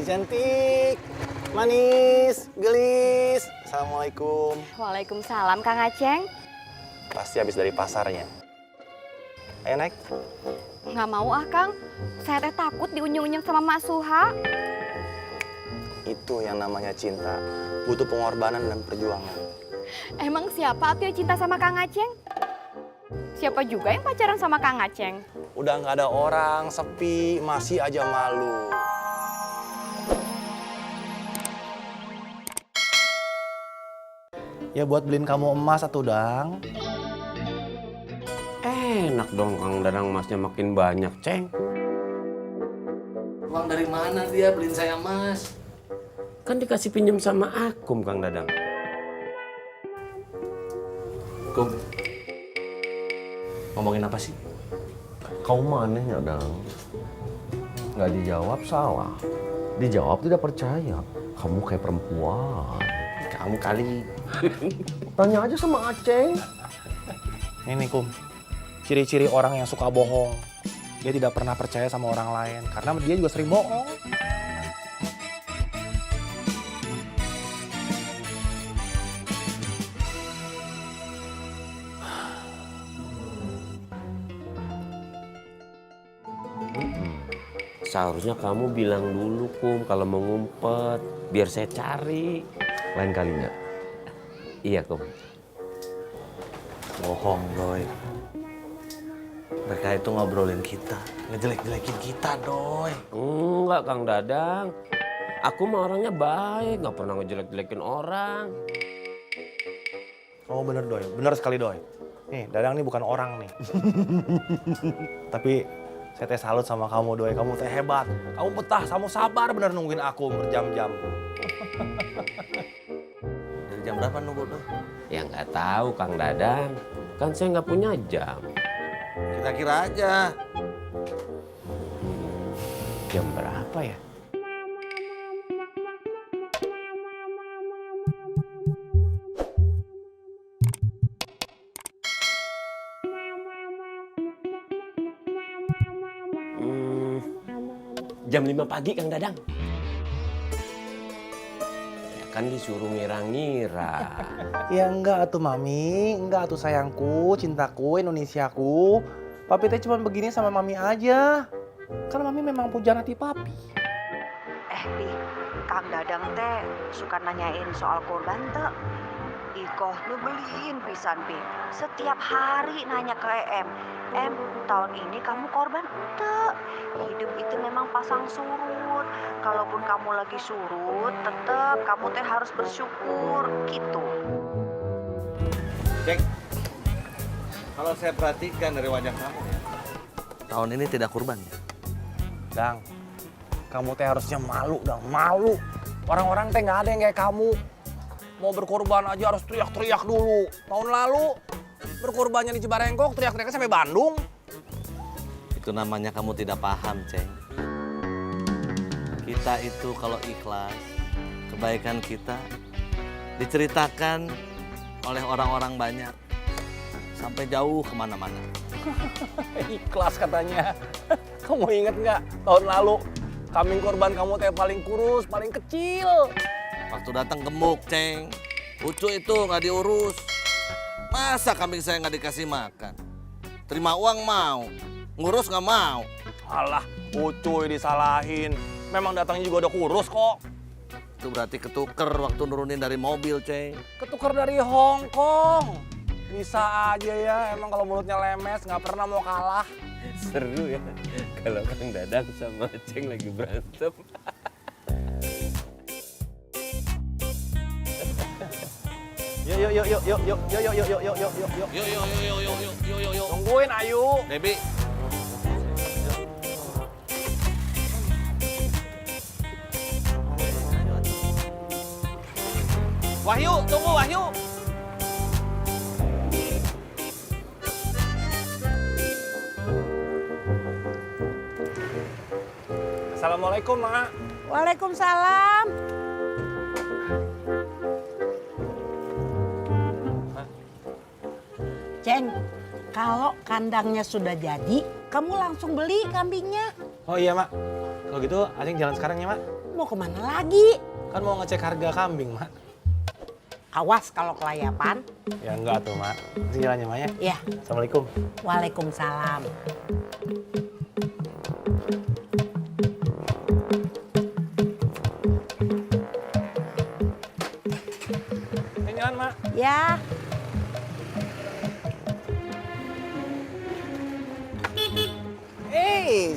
cantik, manis, gelis. Assalamualaikum. Waalaikumsalam, Kang Aceng. Pasti habis dari pasarnya. Ayo naik. Nggak mau ah, Kang. Saya teh takut diunyeng-unyeng sama Mak Suha. Itu yang namanya cinta. Butuh pengorbanan dan perjuangan. Emang siapa tuh yang cinta sama Kang Aceng? Siapa juga yang pacaran sama Kang Aceng? Udah nggak ada orang, sepi, masih aja malu. Ya buat beliin kamu emas atuh, Dang. Enak dong Kang Dadang, emasnya makin banyak, Ceng. Uang dari mana dia beliin saya emas? Kan dikasih pinjam sama Akum, Kang Dadang. Kum, ngomongin apa sih? Kau manehnya, Dang? Nggak dijawab salah. Dijawab tidak percaya. Kamu kayak perempuan. Kamu kali. Tanya aja sama Aceng. Ini Kum, ciri-ciri orang yang suka bohong. Dia tidak pernah percaya sama orang lain, karena dia juga sering bohong. Seharusnya kamu bilang dulu, Kum, kalau mau ngumpet. Biar saya cari. Lain kalinya. Iya, Kum. Bohong, Doy. Mereka itu ngobrolin kita, ngejelek-jelekin kita, Doy. Enggak, Kang Dadang. Aku mah orangnya baik, nggak pernah ngejelek-jelekin orang. Oh bener Doi, bener sekali Doi. Nih, Dadang nih bukan orang nih. Tapi saya teh salut sama kamu Doi, kamu teh hebat. Kamu betah, kamu sabar bener nungguin aku berjam-jam. Dari jam berapa nunggu, Doy? Ya nggak tahu, Kang Dadang. Kan saya nggak punya jam. Kira-kira aja. Jam berapa ya? Jam 5 pagi, Kang Dadang. Ya kan disuruh ngira-ngira. Ya enggak atuh Mami, enggak atuh sayangku, cintaku, Indonesiaku. Papi teh cuma begini sama Mami aja. Karena Mami memang pujaan hati Papi. Pi, Kang Dadang teh suka nanyain soal korban teh. Ikoh nu beliin pisan Pi. Setiap hari nanya ke Em, tahun ini kamu korban teh. Hidup itu memang pasang surut. Kalaupun kamu lagi surut, tetap kamu teh harus bersyukur gitu. Cek, kalau saya perhatikan dari wajah kamu ya, tahun ini tidak kurban ya? Dang, kamu teh harusnya malu dong, malu. Orang-orang teh nggak ada yang kayak kamu. Mau berkorban aja harus teriak-teriak dulu. Tahun lalu berkorbannya di Cibarengkok, teriak-teriaknya sampai Bandung. Itu namanya kamu tidak paham, Ceng. Kita itu kalau ikhlas, kebaikan kita diceritakan oleh orang-orang banyak. Sampai jauh kemana-mana. Ikhlas katanya. Kamu inget nggak tahun lalu kambing korban kamu teh paling kurus, paling kecil. Waktu datang gemuk, Ceng. Ucu itu nggak diurus. Masa kambing saya nggak dikasih makan? Terima uang mau, ngurus nggak mau. Alah, Ucuy disalahin. Memang datangnya juga udah kurus kok. Itu berarti ketuker waktu nurunin dari mobil, Ceng. Ketukar dari Hong Kong. Bisa aja ya, emang kalau mulutnya lemes nggak pernah mau kalah. Seru ya, kalau Kang Dadang sama Ceng lagi berantem. Yuk. Tungguin Ayu. Debi. Wahyu, tunggu Wahyu. Assalamualaikum, Mak. Waalaikumsalam. Ceng, kalau kandangnya sudah jadi, kamu langsung beli kambingnya. Oh iya, Mak. Kalau gitu, Acing jalan sekarang ya, Mak. mau kemana lagi? Kan mau ngecek harga kambing, Mak. Awas kalau kelayapan. Ya enggak tuh, Mak. Masih jalannya, Mak ya? Ya, Assalamualaikum. waalaikumsalam. Jalan, Mak. Ya.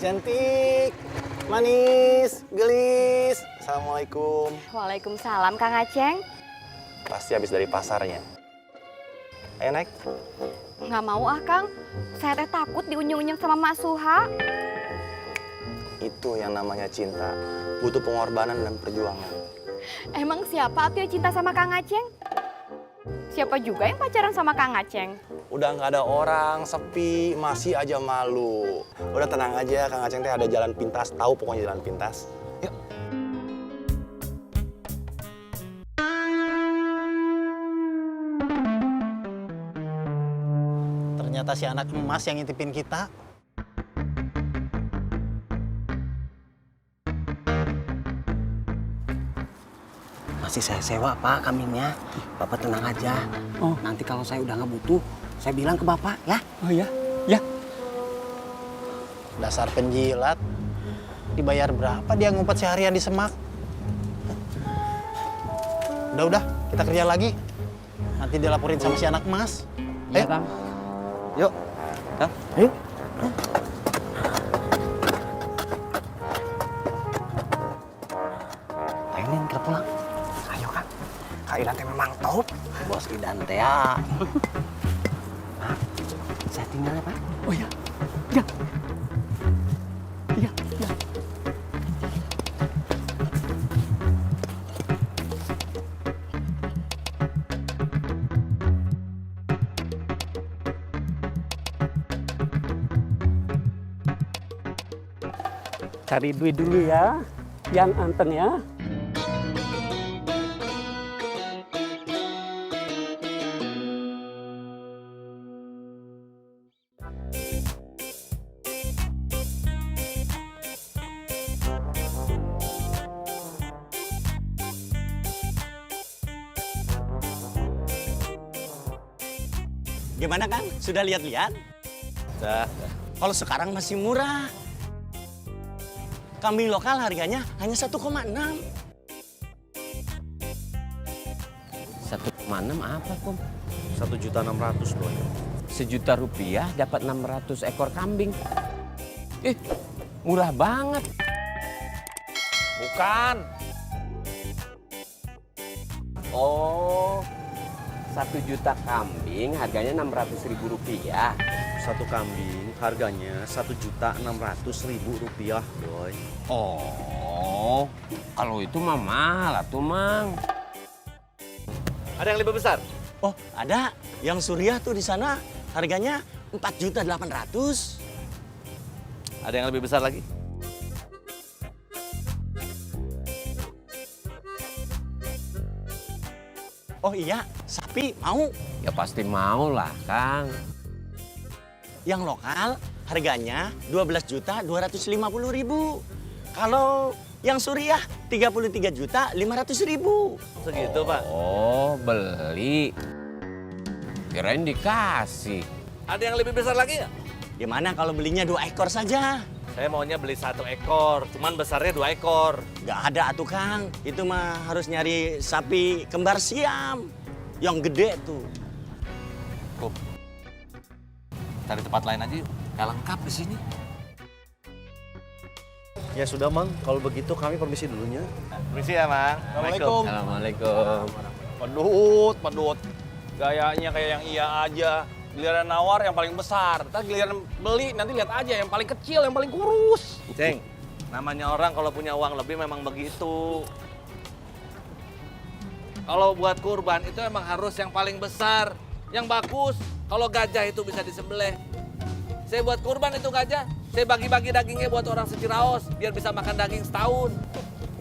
Cantik, manis, gelis. Assalamualaikum. Waalaikumsalam Kang Aceng. Pasti habis dari pasarnya. Ayo naik. Nggak mau ah Kang, saya teh takut diunyeng-unyeng sama Mak Suha. Itu yang namanya cinta. Butuh pengorbanan dan perjuangan. Emang siapa tuh yang cinta sama Kang Aceng? Siapa juga yang pacaran sama Kang Aceng? Udah nggak ada orang, sepi, masih aja malu. Udah tenang aja, Kang Aceng teh ada jalan pintas. Tahu pokoknya jalan pintas. Yuk. Ternyata si anak emas yang ngintipin kita. Masih saya sewa, Pak, kambingnya. Bapak tenang aja. Oh. Nanti kalau saya udah nggak butuh, saya bilang ke Bapak, ya? Oh ya, ya. Dasar penjilat. Dibayar berapa dia ngumpet seharian di semak? Udah, kita kerja lagi. Nanti dilaporin sama si anak emas. Iya, Ayo. Kang. Yuk. Kang. Ayo. Pengen kita pulang. Ayo, Kang. Kak Idan teh memang top. Bos Idan teh ya. Pak, saya tinggal ya, Pak. Oh ya. Ya. Ya, ya. Cari duit dulu ya, yang anteng ya. Gimana, Kang? Sudah lihat-lihat? Dah. Kalau sekarang masih murah. Kambing lokal harganya hanya 1,6. 1,6 apa, Kom? 1.600.000 Boy. Rp1.000.000 dapat 600 ekor kambing. Murah banget. Bukan. Oh, 1 juta kambing harganya Rp600.000. Satu kambing harganya Rp1.600.000 Boy. Oh, kalau itu mah mahal atuh, Mang. Ada yang lebih besar? Oh, ada. Yang Suriah tuh di sana harganya 4.800.000. Ada yang lebih besar lagi? Oh iya, sapi mau. Ya pasti mau lah, Kang. Yang lokal harganya 12.250.000. Kalau yang Suriah 33.500.000. Segitu, Pak. Oh, beli. Kirain dikasih. Ada yang lebih besar lagi nggak? Gimana kalau belinya 2 ekor saja? Saya maunya beli 1 ekor, cuman besarnya 2 ekor. Gak ada atuh, Kang. Itu mah harus nyari sapi kembar Siam. Yang gede tuh. Kum, cari tempat lain aja yuk. Nggak lengkap di sini. Ya sudah, Mang. Kalau begitu kami permisi dulunya. Permisi ya, Mang. Assalamualaikum. Assalamualaikum. Pedut. Gayanya kayak yang iya aja. Giliran nawar yang paling besar. Ntar giliran beli nanti lihat aja yang paling kecil, yang paling kurus. Ceng, namanya orang kalau punya uang lebih memang begitu. Kalau buat kurban itu emang harus yang paling besar, yang bagus. Kalau gajah itu bisa disembelih. Saya buat kurban itu gajah, saya bagi-bagi dagingnya buat orang seciraos biar bisa makan daging setahun.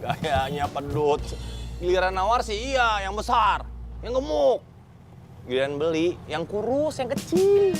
Gayanya pedut. Giliran nawar sih iya, yang besar, yang gemuk. Giliran beli, yang kurus, yang kecil.